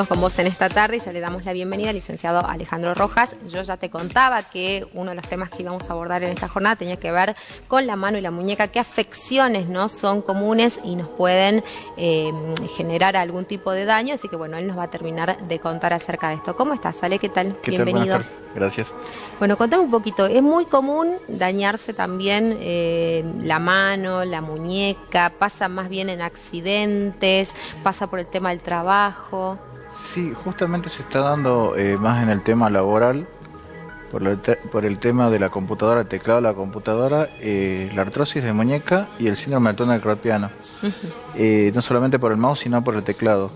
Seguimos con vos en esta tarde y ya le damos la bienvenida al licenciado Alejandro Rojas. Yo ya te contaba que uno de los temas que íbamos a abordar en esta jornada tenía que ver con la mano y la muñeca, qué afecciones no son comunes y nos pueden generar algún tipo de daño, así que bueno, él nos va a terminar de contar acerca de esto. ¿Cómo estás, Ale? ¿Qué tal? ¿Qué Bienvenido. tal? Buenas tardes. Gracias. Bueno, contame un poquito, es muy común dañarse también la mano, la muñeca, pasa más bien en accidentes, pasa por el tema del trabajo. Sí, justamente se está dando más en el tema laboral, por el tema de la computadora, el teclado de la computadora, la artrosis de muñeca y el síndrome del túnel carpiano. No solamente por el mouse, sino por el teclado.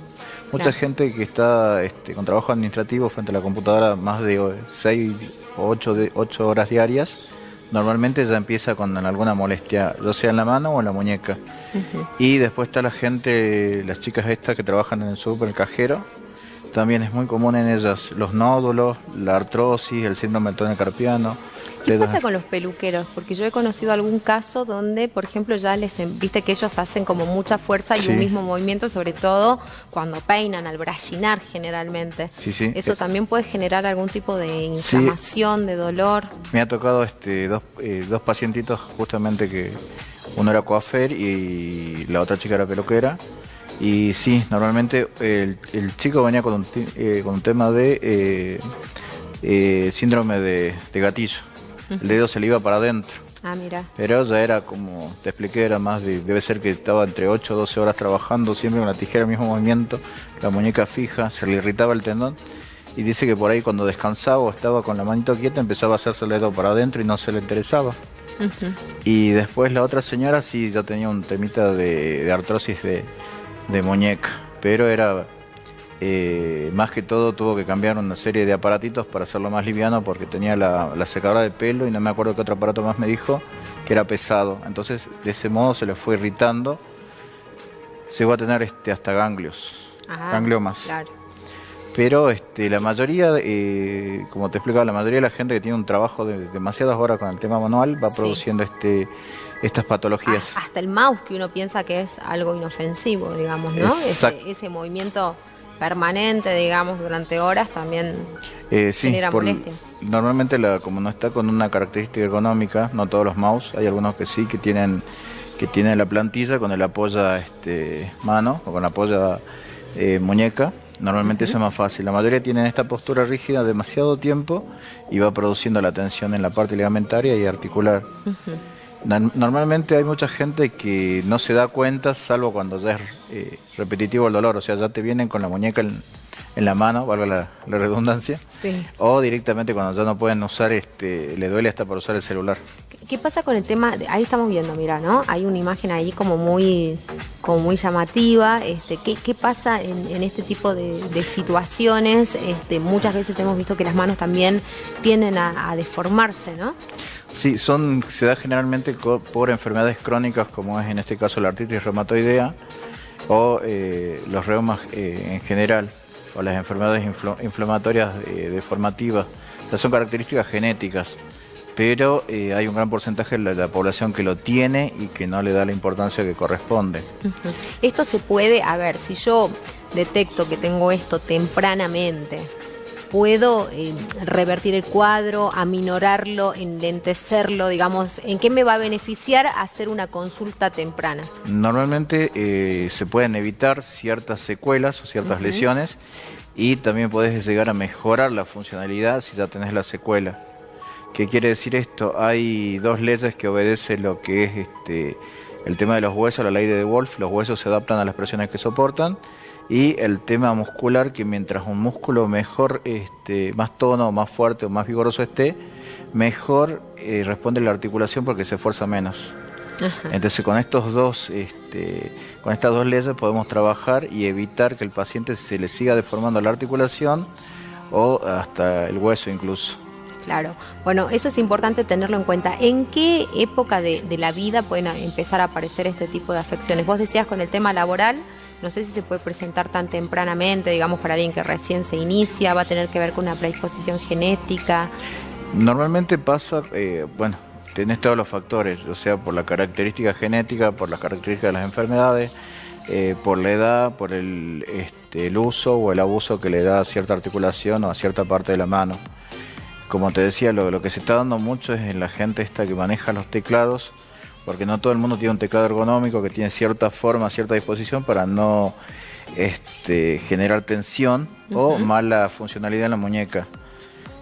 Mucha gente que está con trabajo administrativo frente a la computadora más de 6 o 8 horas diarias, normalmente ya empieza con alguna molestia, ya sea en la mano o en la muñeca. Y después está la gente, las chicas estas que trabajan en el súper, el cajero, también es muy común en ellas los nódulos, la artrosis, el síndrome del túnel carpiano. ¿Qué pasa con los peluqueros? Porque yo he conocido algún caso donde, por ejemplo, ya viste que ellos hacen como mucha fuerza y un mismo movimiento, sobre todo cuando peinan, al brachinar generalmente. Sí. ¿Eso también puede generar algún tipo de inflamación, de dolor? Me ha tocado dos pacientitos justamente que uno era coafer y la otra chica era peluquera. Y sí, normalmente el chico venía con un tema de síndrome de gatillo. El dedo se le iba para adentro. Ah, mira. Pero ya era como te expliqué, era más debe ser que estaba entre 8 o 12 horas trabajando, siempre con la tijera, el mismo movimiento, la muñeca fija, se le irritaba el tendón. Y dice que por ahí cuando descansaba o estaba con la manito quieta empezaba a hacerse el dedo para adentro y no se le interesaba. Y después la otra señora sí ya tenía un temita de artrosis de muñeca, pero era más que todo tuvo que cambiar una serie de aparatitos para hacerlo más liviano porque tenía la secadora de pelo y no me acuerdo qué otro aparato más me dijo que era pesado. Entonces de ese modo se le fue irritando, llegó a tener hasta gangliomas. Claro. Pero la mayoría, como te explicaba, la mayoría de la gente que tiene un trabajo de demasiadas horas con el tema manual va produciendo estas patologías. Hasta el mouse, que uno piensa que es algo inofensivo, digamos, ¿no? Ese movimiento permanente, digamos, durante horas también genera molestias. Normalmente, como no está con una característica ergonómica, no todos los mouse, hay algunos que sí, que tienen la plantilla con el apoya mano o con la apoya muñeca. Normalmente eso es más fácil. La mayoría tienen esta postura rígida demasiado tiempo y va produciendo la tensión en la parte ligamentaria y articular. Normalmente hay mucha gente que no se da cuenta, salvo cuando ya es repetitivo el dolor, o sea, ya te vienen con la muñeca en la mano, valga la redundancia, o directamente cuando ya no pueden usar, le duele hasta por usar el celular. ¿Qué pasa con el tema? Ahí estamos viendo, mira, ¿no? Hay una imagen ahí como muy llamativa. ¿Qué pasa en este tipo de situaciones? Muchas veces hemos visto que las manos también tienden a deformarse, ¿no? Sí, se da generalmente por enfermedades crónicas, como es en este caso la artritis reumatoidea o los reumas en general, o las enfermedades inflamatorias deformativas. Estas son características genéticas, pero hay un gran porcentaje de la población que lo tiene y que no le da la importancia que corresponde. Esto se puede, a ver, si yo detecto que tengo esto tempranamente, ¿puedo revertir el cuadro, aminorarlo, enlentecerlo? Digamos, ¿en qué me va a beneficiar hacer una consulta temprana? Normalmente se pueden evitar ciertas secuelas o ciertas lesiones y también podés llegar a mejorar la funcionalidad si ya tenés la secuela. ¿Qué quiere decir esto? Hay dos leyes que obedecen lo que es el tema de los huesos, la ley de Wolff. Los huesos se adaptan a las presiones que soportan. Y el tema muscular, que mientras un músculo mejor, más tono, más fuerte o más vigoroso esté, mejor responde la articulación porque se esfuerza menos. Entonces con estas dos leyes podemos trabajar y evitar que el paciente se le siga deformando la articulación o hasta el hueso incluso. Claro, bueno, eso es importante tenerlo en cuenta. ¿En qué época de la vida pueden empezar a aparecer este tipo de afecciones? Vos decías con el tema laboral, no sé si se puede presentar tan tempranamente, digamos, para alguien que recién se inicia, va a tener que ver con una predisposición genética. Normalmente pasa, tenés todos los factores, o sea, por la característica genética, por las características de las enfermedades, por la edad, por el uso o el abuso que le da a cierta articulación o a cierta parte de la mano. Como te decía, lo que se está dando mucho es en la gente esta que maneja los teclados, porque no todo el mundo tiene un teclado ergonómico que tiene cierta forma, cierta disposición para no generar tensión o mala funcionalidad en la muñeca.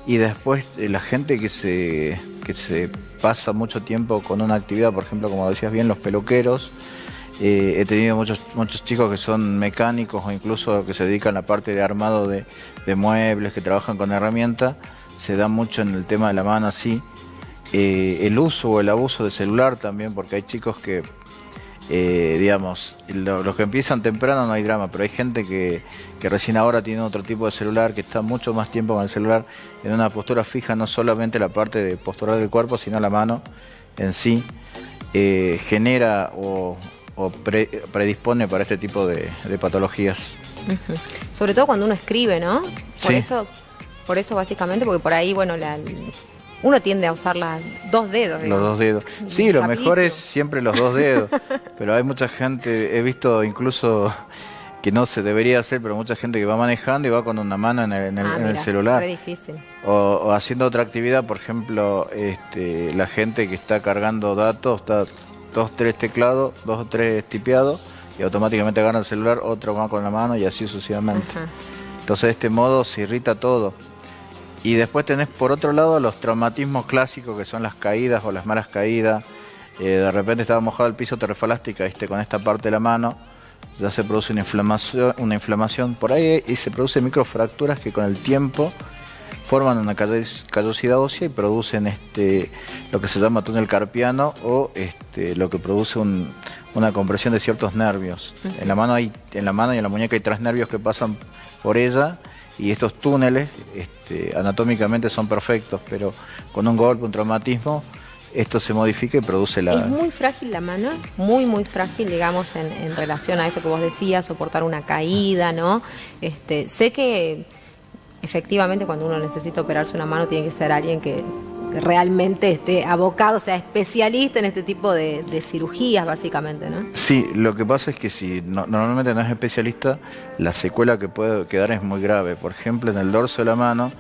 Y después la gente que se pasa mucho tiempo con una actividad, por ejemplo, como decías bien, los peluqueros. He tenido muchos chicos que son mecánicos o incluso que se dedican a la parte de armado de muebles, que trabajan con herramientas. Se da mucho en el tema de la mano así. El uso o el abuso de celular también, porque hay chicos que, digamos, los que empiezan temprano no hay drama, pero hay gente que recién ahora tiene otro tipo de celular, que está mucho más tiempo con el celular en una postura fija, no solamente la parte de postural del cuerpo, sino la mano en sí, genera o predispone para este tipo de patologías. Sobre todo cuando uno escribe, ¿no? Sí. Por eso básicamente, porque por ahí, bueno, uno tiende a usar los dos dedos. Los dos dedos. Sí, lo mejor es siempre los dos dedos. Pero hay mucha gente, he visto incluso que no se debería hacer, pero mucha gente que va manejando y va con una mano en el celular. Es difícil. O haciendo otra actividad, por ejemplo, la gente que está cargando datos, está 2 o 3 teclados, 2 o 3 tipeados, y automáticamente agarra el celular, otro va con la mano y así sucesivamente. Entonces de este modo se irrita todo. Y después tenés por otro lado los traumatismos clásicos, que son las caídas o las malas caídas. De repente estaba mojado el piso, te resbalaste y caíste con esta parte de la mano, ya se produce una inflamación por ahí y se producen microfracturas que con el tiempo forman una callosidad ósea y producen lo que se llama túnel carpiano o lo que produce una compresión de ciertos nervios. En la mano y en la muñeca hay 3 nervios que pasan por ella. Y estos túneles anatómicamente son perfectos, pero con un golpe, un traumatismo, esto se modifica y produce la... Es muy frágil la mano, muy, muy frágil, digamos, en relación a esto que vos decías, soportar una caída, ¿no? Sé que efectivamente cuando uno necesita operarse una mano tiene que ser alguien que realmente esté abocado, o sea, especialista en este tipo de cirugías, básicamente, ¿no? Sí, lo que pasa es que si normalmente no es especialista, la secuela que puede quedar es muy grave. Por ejemplo, en el dorso de la mano,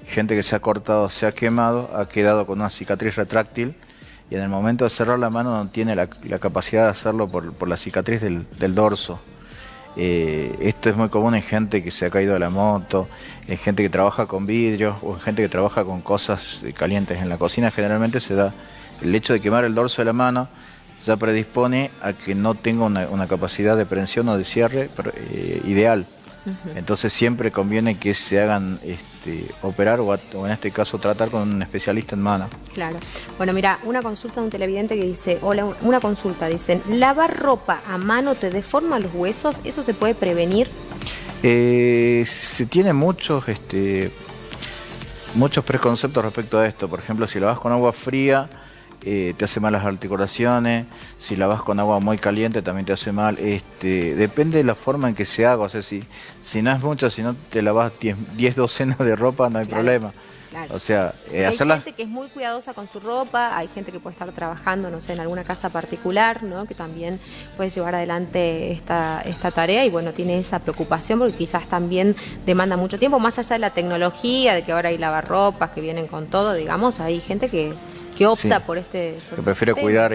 gente que se ha cortado, se ha quemado, ha quedado con una cicatriz retráctil y en el momento de cerrar la mano no tiene la capacidad de hacerlo por la cicatriz del dorso. Esto es muy común en gente que se ha caído de la moto, en gente que trabaja con vidrios o en gente que trabaja con cosas calientes en la cocina. Generalmente se da el hecho de quemar el dorso de la mano, ya predispone a que no tenga una capacidad de prensión o de cierre ideal. Entonces siempre conviene que se hagan operar o en este caso tratar con un especialista en mano. Claro. Bueno, mira, una consulta de un televidente que dice, hola, una consulta, dicen, ¿lavar ropa a mano te deforma los huesos? ¿Eso se puede prevenir? Se tiene muchos preconceptos respecto a esto. Por ejemplo, si lavas con agua fría, te hace mal las articulaciones. Si lavas con agua muy caliente también te hace mal. Depende de la forma en que se haga. O sea, si no es mucho, si no te lavas 10 docenas de ropa, no hay problema. Claro. O sea, hay gente que es muy cuidadosa con su ropa, hay gente que puede estar trabajando, no sé, en alguna casa particular, ¿no? Que también puede llevar adelante esta tarea y bueno, tiene esa preocupación porque quizás también demanda mucho tiempo, más allá de la tecnología, de que ahora hay lavarropas que vienen con todo, digamos, hay gente que opta por que prefiere cuidar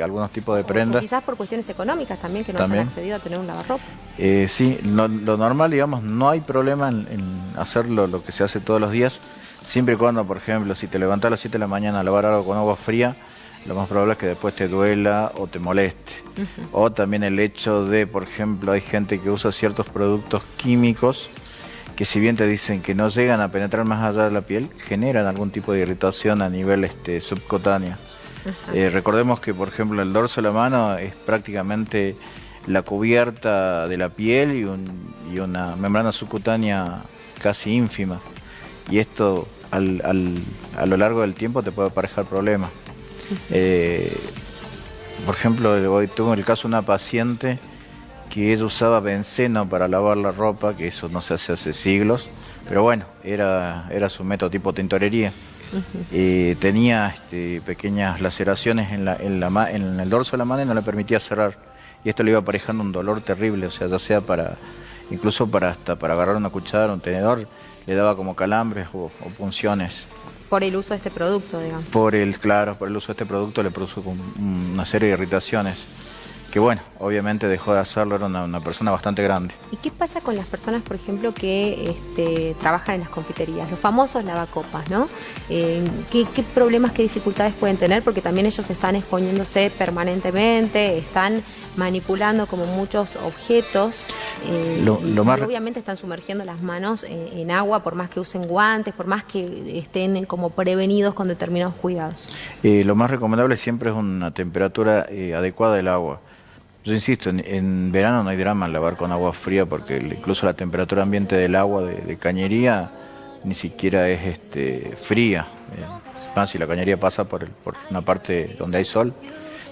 algunos tipos de prendas. O quizás por cuestiones económicas también, que no hayan accedido a tener un lavarropa. Sí, lo normal, digamos, no hay problema en hacerlo lo que se hace todos los días, siempre y cuando, por ejemplo, si te levantas a las 7 de la mañana a lavar algo con agua fría, lo más probable es que después te duela o te moleste. O también el hecho de, por ejemplo, hay gente que usa ciertos productos químicos que si bien te dicen que no llegan a penetrar más allá de la piel, generan algún tipo de irritación a nivel subcutáneo. Recordemos que, por ejemplo, el dorso de la mano es prácticamente la cubierta de la piel y una membrana subcutánea casi ínfima. Y esto a lo largo del tiempo te puede aparejar problemas. Por ejemplo, hoy tuve el caso de una paciente que ella usaba benceno para lavar la ropa, que eso no se hace hace siglos, pero bueno, era su método tipo tintorería. Tenía pequeñas laceraciones en el dorso de la mano y no le permitía cerrar. y esto le iba aparejando un dolor terrible, o sea, ya sea incluso hasta para agarrar una cuchara, un tenedor, le daba como calambres o punciones. Por el uso de este producto, digamos. Claro, por el uso de este producto le produjo una serie de irritaciones. Que bueno, obviamente dejó de hacerlo, era una persona bastante grande. ¿Y qué pasa con las personas, por ejemplo, que trabajan en las confiterías? Los famosos lavacopas, ¿no? ¿Qué problemas, qué dificultades pueden tener? Porque también ellos están exponiéndose permanentemente, están manipulando como muchos objetos y obviamente están sumergiendo las manos en agua, por más que usen guantes, por más que estén como prevenidos con determinados cuidados. Lo más recomendable siempre es una temperatura adecuada del agua. Yo insisto, en verano no hay drama en lavar con agua fría porque incluso la temperatura ambiente del agua de cañería ni siquiera es fría. Más si la cañería pasa por una parte donde hay sol,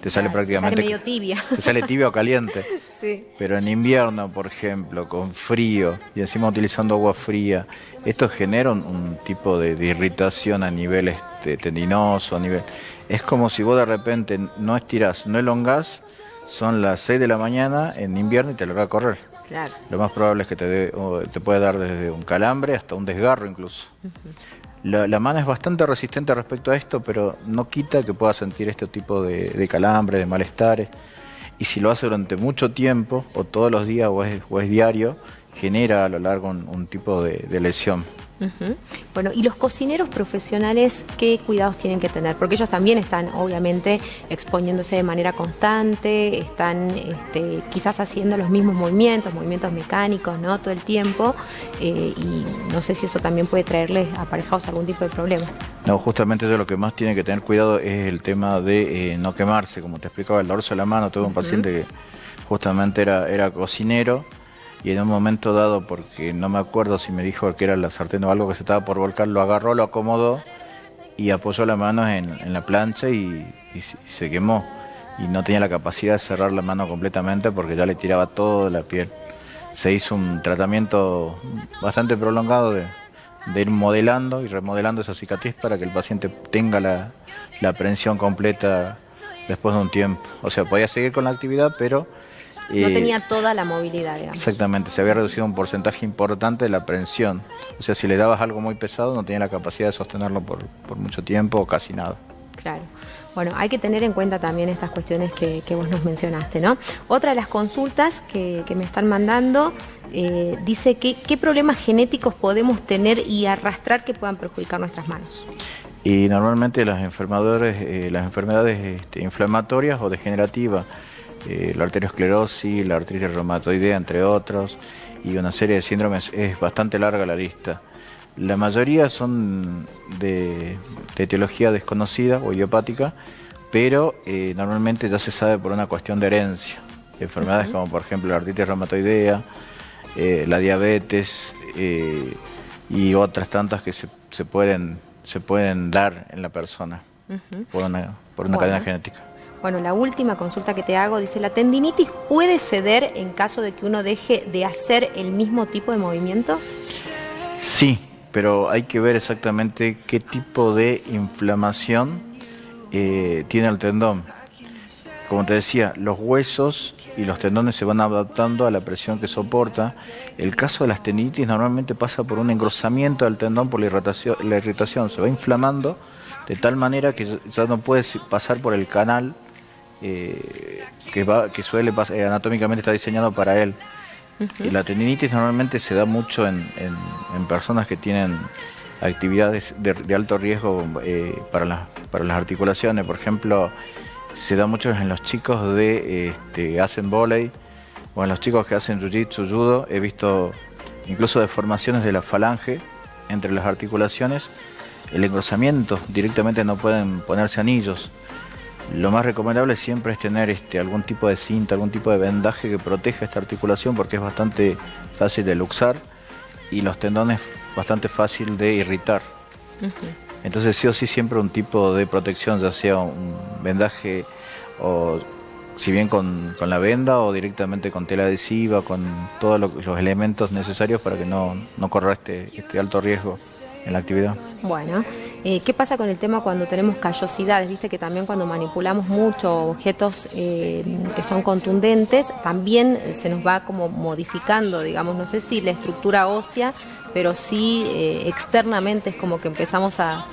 te sale prácticamente... Sale medio tibia. Te sale tibia o caliente. Sí. Pero en invierno, por ejemplo, con frío y encima utilizando agua fría, esto genera un tipo de irritación a nivel tendinoso, a nivel... Es como si vos de repente no estirás, no elongás. Son las 6 de la mañana en invierno y te lo va a correr. Claro. Lo más probable es que te puede dar desde un calambre hasta un desgarro incluso. La mano es bastante resistente respecto a esto, pero no quita que pueda sentir este tipo de calambre, de malestares. Y si lo hace durante mucho tiempo, o todos los días, o es diario, genera a lo largo un tipo de lesión. Bueno, y los cocineros profesionales, ¿qué cuidados tienen que tener? Porque ellos también están, obviamente, exponiéndose de manera constante, están quizás haciendo los mismos movimientos mecánicos, ¿no? Todo el tiempo, y no sé si eso también puede traerles aparejados algún tipo de problema. No, justamente eso, lo que más tiene que tener cuidado es el tema de no quemarse, como te explicaba, el dorso de la mano. Tuve un paciente que justamente era cocinero, y en un momento dado, porque no me acuerdo si me dijo que era la sartén o algo que se estaba por volcar, lo agarró, lo acomodó y apoyó las manos en la plancha y se quemó. Y no tenía la capacidad de cerrar la mano completamente porque ya le tiraba toda la piel. Se hizo un tratamiento bastante prolongado de ir modelando y remodelando esa cicatriz para que el paciente tenga la aprensión completa después de un tiempo. O sea, podía seguir con la actividad, pero... no tenía toda la movilidad, digamos. Exactamente, se había reducido un porcentaje importante de la prensión. O sea, si le dabas algo muy pesado, no tenía la capacidad de sostenerlo por mucho tiempo o casi nada. Claro. Bueno, hay que tener en cuenta también estas cuestiones que vos nos mencionaste, ¿no? Otra de las consultas que me están mandando dice que qué problemas genéticos podemos tener y arrastrar que puedan perjudicar nuestras manos. Y normalmente las enfermedades inflamatorias o degenerativas, la arteriosclerosis, la artritis reumatoidea, entre otros, y una serie de síndromes, es bastante larga la lista. La mayoría son de etiología desconocida o idiopática, pero normalmente ya se sabe por una cuestión de herencia. Enfermedades como por ejemplo la artritis reumatoidea, la diabetes y otras tantas que se pueden dar en la persona por una cadena genética. Bueno, la última consulta que te hago dice, ¿la tendinitis puede ceder en caso de que uno deje de hacer el mismo tipo de movimiento? Sí, pero hay que ver exactamente qué tipo de inflamación tiene el tendón. Como te decía, los huesos y los tendones se van adaptando a la presión que soporta. El caso de las tendinitis normalmente pasa por un engrosamiento del tendón por la irritación. Se va inflamando de tal manera que ya no puede pasar por el canal que suele pasar, anatómicamente está diseñado para él. Y la tendinitis normalmente se da mucho en personas que tienen actividades de alto riesgo para las articulaciones. Por ejemplo, se da mucho en los chicos que hacen vóley o en los chicos que hacen jiu-jitsu, judo. He visto incluso deformaciones de la falange entre las articulaciones. El engrosamiento, directamente no pueden ponerse anillos. Lo más recomendable siempre es tener algún tipo de cinta, algún tipo de vendaje que proteja esta articulación, porque es bastante fácil de luxar y los tendones bastante fácil de irritar. Entonces sí o sí siempre un tipo de protección, ya sea un vendaje o si bien con la venda o directamente con tela adhesiva, con todos los elementos necesarios para que no corra este alto riesgo en la actividad. Bueno, ¿qué pasa con el tema cuando tenemos callosidades? Viste que también cuando manipulamos mucho objetos que son contundentes, también se nos va como modificando, digamos, no sé si la estructura ósea, pero sí externamente es como que empezamos a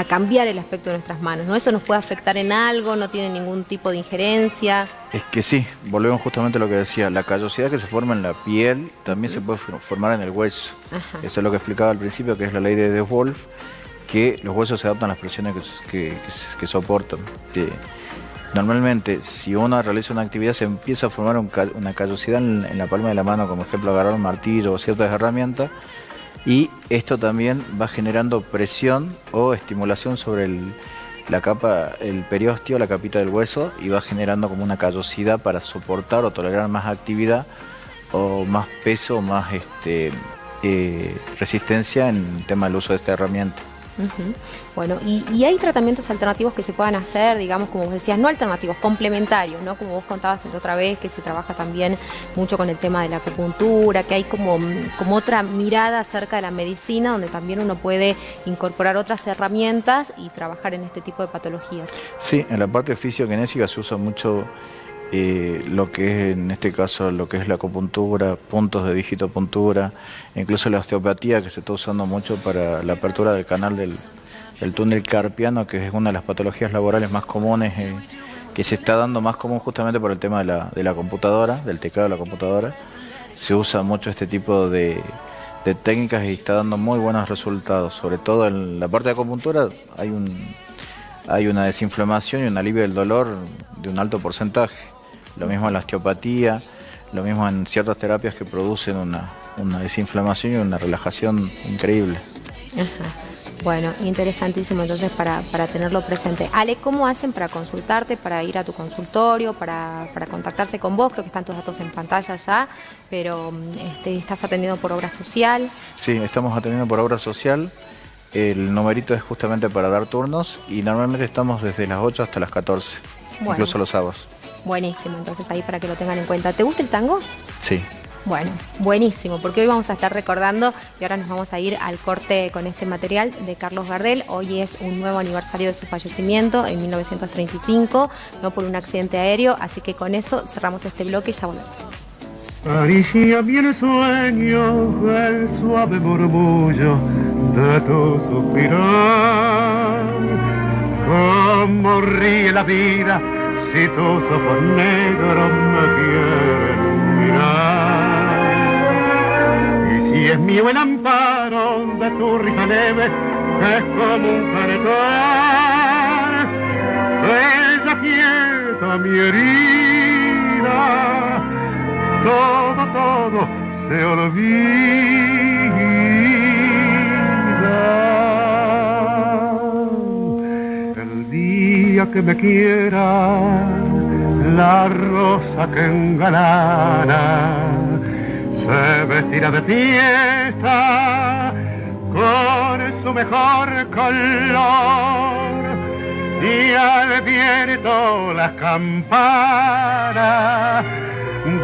cambiar el aspecto de nuestras manos, ¿no? ¿Eso nos puede afectar en algo? ¿No tiene ningún tipo de injerencia? Es que sí, volvemos justamente a lo que decía, la callosidad que se forma en la piel también se puede formar en el hueso. Ajá. Eso es lo que explicaba al principio, que es la ley de De Wolf, que los huesos se adaptan a las presiones que soportan. Normalmente, si uno realiza una actividad, se empieza a formar una callosidad en la palma de la mano, como ejemplo agarrar un martillo o ciertas herramientas, y esto también va generando presión o estimulación sobre la capa, el periósteo, la capita del hueso, y va generando como una callosidad para soportar o tolerar más actividad o más peso, más resistencia en el tema del uso de esta herramienta. Bueno, y hay tratamientos alternativos que se puedan hacer, digamos, como vos decías, no alternativos, complementarios, ¿no? Como vos contabas la otra vez, que se trabaja también mucho con el tema de la acupuntura, que hay como otra mirada acerca de la medicina, donde también uno puede incorporar otras herramientas y trabajar en este tipo de patologías. Sí, en la parte fisiokinésica se usa mucho lo que es, en este caso, lo que es la acupuntura, puntos de digitopuntura, incluso la osteopatía, que se está usando mucho para la apertura del canal del túnel carpiano, que es una de las patologías laborales más comunes, que se está dando más común justamente por el tema de la computadora, del teclado de la computadora. Se usa mucho este tipo de técnicas y está dando muy buenos resultados, sobre todo en la parte de acupuntura hay una desinflamación y un alivio del dolor de un alto porcentaje. Lo mismo en la osteopatía, lo mismo en ciertas terapias que producen una desinflamación y una relajación increíble. Ajá. Bueno, interesantísimo entonces para tenerlo presente. Ale, ¿cómo hacen para consultarte, para ir a tu consultorio, para contactarse con vos? Creo que están tus datos en pantalla ya, pero ¿estás atendiendo por obra social? Sí, estamos atendiendo por obra social. El numerito es justamente para dar turnos y normalmente estamos desde las 8 hasta las 14, bueno, incluso los sábados. Buenísimo, entonces ahí para que lo tengan en cuenta. ¿Te gusta el tango? Sí. Bueno, buenísimo, porque hoy vamos a estar recordando y ahora nos vamos a ir al corte con este material de Carlos Gardel. Hoy es un nuevo aniversario de su fallecimiento en 1935, no por un accidente aéreo, así que con eso cerramos este bloque y ya volvemos. Acaricia bien el sueño, el suave murmullo de tu suspirar. Cómo ríe la vida si tus ojos negros me quieren mirar. Y si es mío el amparo de tu risa leve, es como un cantar. Ella quieta mi herida, todo se olvida. El día que me quiera, la rosa que engalana se vestirá de fiesta con su mejor color, y al viento las campanas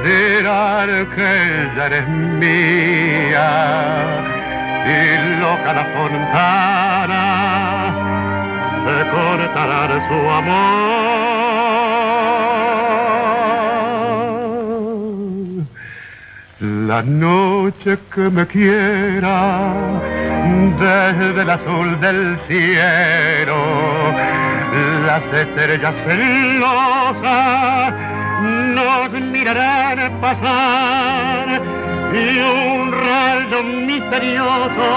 dirán que ya eres mía, y loca la fontana se cortará de su amor. La noche que me quiera, desde el azul del cielo, las estrellas celosas nos mirarán pasar, y un rayo misterioso